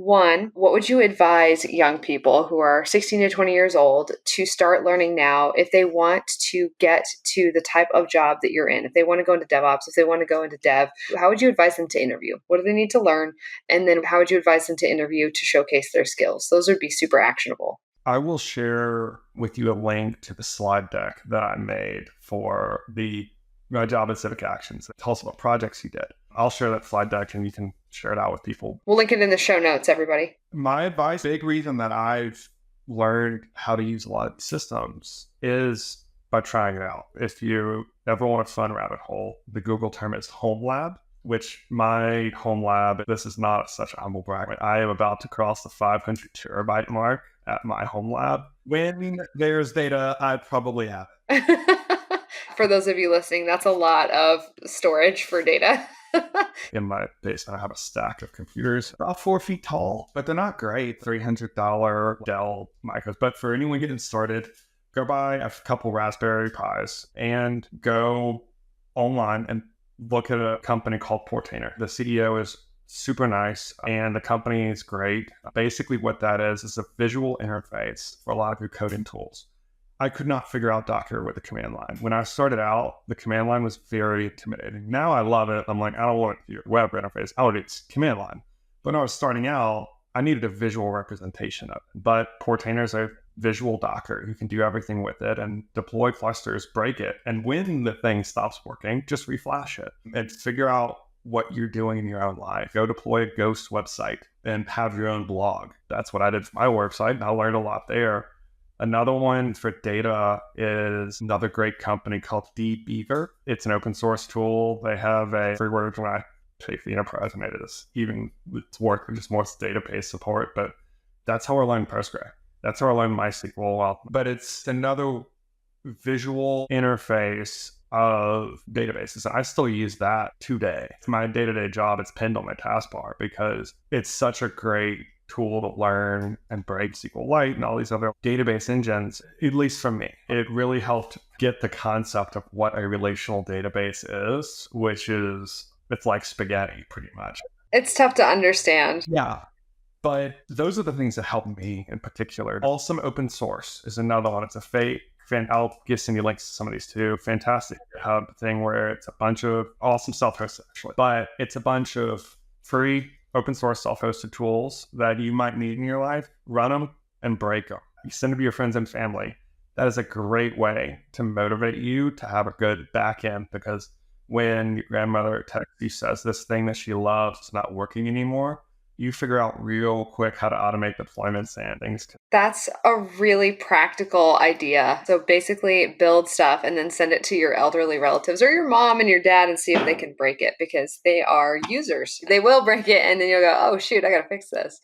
One, what would you advise young people who are 16 to 20 years old to start learning now if they want to get to the type of job that you're in? If they want to go into DevOps, if they want to go into dev, how would you advise them to interview? What do they need to learn? And then how would you advise them to interview to showcase their skills? Those would be super actionable. I will share with you a link to the slide deck that I made for my job in civic actions. It tells about projects you did. I'll share that slide deck and you can share it out with people. We'll link it in the show notes, everybody. My advice, big reason that I've learned how to use a lot of systems is by trying it out. If you ever want a fun rabbit hole, the Google term is home lab, which my home lab, this is not such a humble brag. I am about to cross the 500 terabyte mark at my home lab. When there's data, I probably have it. For those of you listening, that's a lot of storage for data. In my basement, I have a stack of computers about 4 feet tall, but they're not great. $300 Dell micros. But for anyone getting started, go buy a couple Raspberry Pis and go online and look at a company called Portainer. The CDO is super nice and the company is great. Basically what that is a visual interface for a lot of your coding tools. I could not figure out Docker with the command line. When I started out, the command line was very intimidating. Now I love it. I'm like, I don't want your web interface. I want its command line. But when I was starting out, I needed a visual representation of it. But Portainer is a visual Docker. You can do everything with it and deploy clusters, break it. And when the thing stops working, just reflash it and figure out what you're doing in your own life. Go deploy a ghost website and have your own blog. That's what I did for my website. And I learned a lot there. Another one for data is another great company called DBeaver. It's an open source tool. They have a free version. I take the enterprise and it is even, it's work with just more database support, but that's how I learned Postgre. That's how I learned MySQL. But it's another visual interface of databases. I still use that today. My day-to-day job, it's pinned on my taskbar because it's such a great tool to learn and break SQLite and all these other database engines, at least for me. It really helped get the concept of what a relational database is, which is, it's like spaghetti pretty much. It's tough to understand. Yeah. But those are the things that help me in particular. Awesome open source is another one. It's a fake. I'll send you links to some of these too. Fantastic GitHub thing where it's a bunch of awesome self-hosted actually, but it's a bunch of free open source self-hosted tools that you might need in your life. Run them and break them. You send them to your friends and family. That is a great way to motivate you to have a good back end, because when your grandmother texts you, says this thing that she loves is not working anymore, you figure out real quick how to automate deployments and things. That's a really practical idea. So basically build stuff and then send it to your elderly relatives or your mom and your dad and see if they can break it, because they are users. They will break it and then you'll go, oh shoot, I got to fix this.